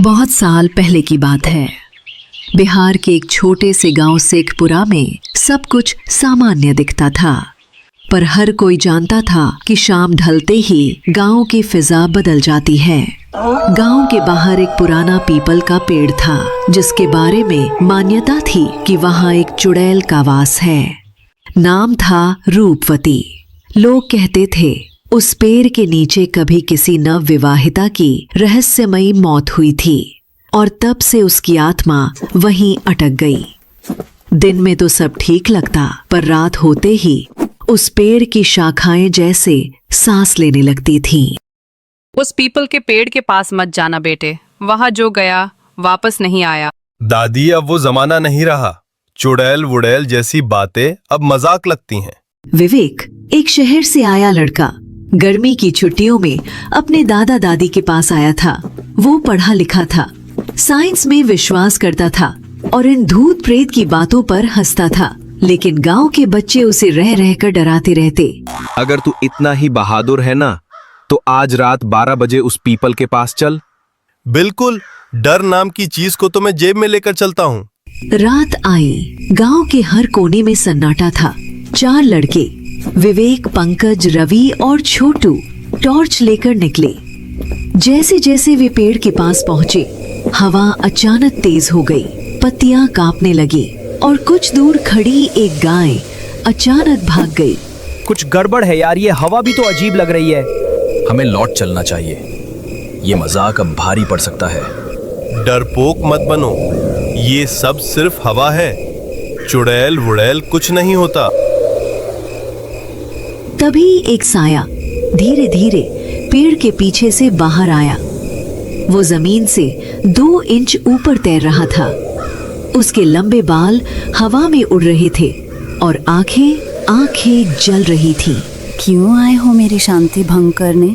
बहुत साल पहले की बात है। बिहार के एक छोटे से गांव शेखपुरा में सब कुछ सामान्य दिखता था, पर हर कोई जानता था कि शाम ढलते ही गांव की फिजा बदल जाती है। गांव के बाहर एक पुराना पीपल का पेड़ था, जिसके बारे में मान्यता थी कि वहां एक चुड़ैल का वास है। नाम था रूपवती। लोग कहते थे उस पेड़ के नीचे कभी किसी नवविवाहिता की रहस्यमयी मौत हुई थी और तब से उसकी आत्मा वहीं अटक गई। दिन में तो सब ठीक लगता, पर रात होते ही उस पेड़ की शाखाएं जैसे सांस लेने लगती थीं। उस पीपल के पेड़ के पास मत जाना बेटे, वहां जो गया वापस नहीं आया। दादी, अब वो जमाना नहीं रहा। चुड़ैल वुड़ैल जैसी बातें अब मजाक लगती हैं। विवेक एक शहर से आया लड़का गर्मी की छुट्टियों में अपने दादा दादी के पास आया था। वो पढ़ा लिखा था, साइंस में विश्वास करता था और इन भूत प्रेत की बातों पर हंसता था, लेकिन गांव के बच्चे उसे रह रहकर डराते रहते। अगर तू इतना ही बहादुर है ना, तो आज रात 12 बजे उस पीपल के पास चल। बिल्कुल, डर नाम की चीज को तो मैं जेब में लेकर चलता हूँ। रात आई। गांव के हर कोने में सन्नाटा था। 4 लड़के विवेक, पंकज, रवि और छोटू टॉर्च लेकर निकले। जैसे जैसे वे पेड़ के पास पहुंचे, हवा अचानक तेज हो गई, पत्तियां कांपने लगी और कुछ दूर खड़ी एक गाय अचानक भाग गई। कुछ गड़बड़ है यार, ये हवा भी तो अजीब लग रही है। हमें लौट चलना चाहिए, ये मजाक अब भारी पड़ सकता है। डरपोक मत बनो, ये सब सिर्फ हवा है। चुड़ैल वुड़ैल कुछ नहीं होता। तभी एक साया धीरे धीरे पेड़ के पीछे से बाहर आया। वो जमीन से 2 इंच ऊपर तैर रहा था। उसके लंबे बाल हवा में उड़ रहे थे और आंखें जल रही थीं। क्यों आए हो मेरी शांति भंग करने?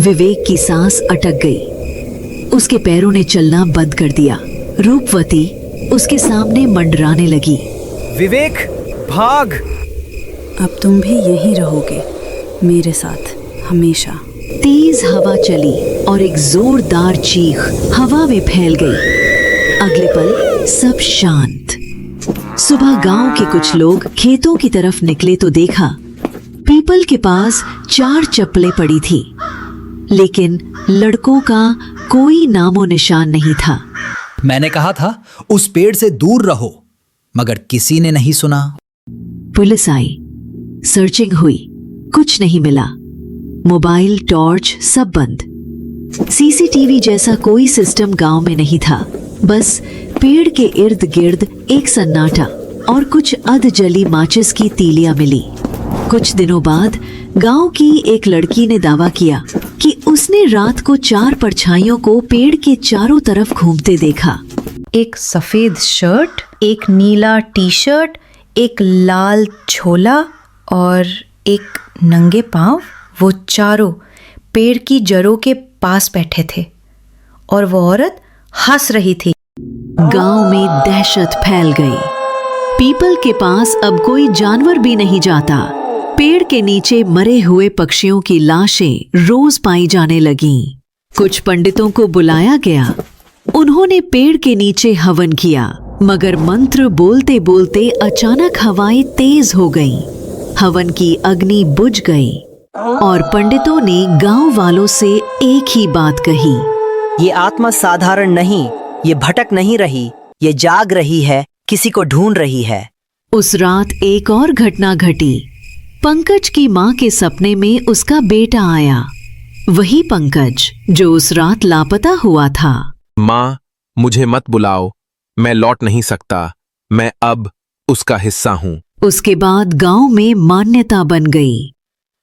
विवेक की सांस अटक गई। उसके पैरों ने चलना बंद कर दिया। रूपवती उसके सामने मंडराने लगी। विवेक, भाग! अब तुम भी यहीं रहोगे मेरे साथ हमेशा। तेज हवा चली और एक जोरदार चीख हवा में फैल गई। अगले पल सब शांत। सुबह गांव के कुछ लोग खेतों की तरफ निकले तो देखा पीपल के पास 4 चप्पलें पड़ी थी, लेकिन लड़कों का कोई नामो निशान नहीं था। मैंने कहा था उस पेड़ से दूर रहो, मगर किसी ने नहीं सुना। पुलिस आई, सर्चिंग हुई, कुछ नहीं मिला। मोबाइल, टॉर्च सब बंद। सीसीटीवी जैसा कोई सिस्टम गांव में नहीं था। बस पेड़ के इर्द गिर्द एक सन्नाटा और कुछ अधजली माचिस की तीलियां मिली। कुछ दिनों बाद गांव की एक लड़की ने दावा किया कि उसने रात को 4 परछाइयों को पेड़ के चारों तरफ घूमते देखा। एक सफेद शर्ट, एक नीला टी शर्ट, एक लाल झोला और एक नंगे पांव। वो चारों पेड़ की जड़ों के पास बैठे थे और वो औरत हंस रही थी। गांव में दहशत फैल गई। पीपल के पास अब कोई जानवर भी नहीं जाता। पेड़ के नीचे मरे हुए पक्षियों की लाशें रोज पाई जाने लगीं। कुछ पंडितों को बुलाया गया। उन्होंने पेड़ के नीचे हवन किया, मगर मंत्र बोलते बोलते अचानक हवाएं तेज हो गईं। हवन की अग्नि बुझ गई और पंडितों ने गांव वालों से एक ही बात कही, ये आत्मा साधारण नहीं, ये भटक नहीं रही, ये जाग रही है, किसी को ढूंढ रही है। उस रात एक और घटना घटी। पंकज की माँ के सपने में उसका बेटा आया, वही पंकज जो उस रात लापता हुआ था। माँ, मुझे मत बुलाओ, मैं लौट नहीं सकता, मैं अब उसका हिस्सा हूँ। उसके बाद गांव में मान्यता बन गई,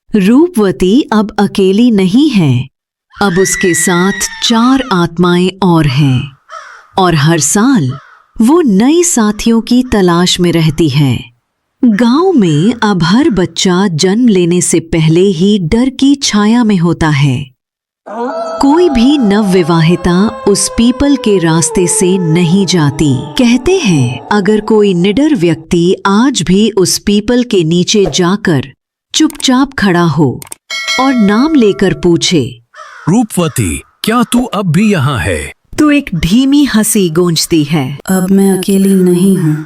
रूपवती अब अकेली नहीं है। अब उसके साथ 4 आत्माएं और हैं और हर साल वो नए साथियों की तलाश में रहती है। गांव में अब हर बच्चा जन्म लेने से पहले ही डर की छाया में होता है। कोई भी नवविवाहिता उस पीपल के रास्ते से नहीं जाती। कहते हैं अगर कोई निडर व्यक्ति आज भी उस पीपल के नीचे जाकर चुपचाप खड़ा हो और नाम लेकर पूछे, रूपवती, क्या तू अब भी यहाँ है? तो एक धीमी हंसी गूंजती है। अब मैं अकेली नहीं हूँ।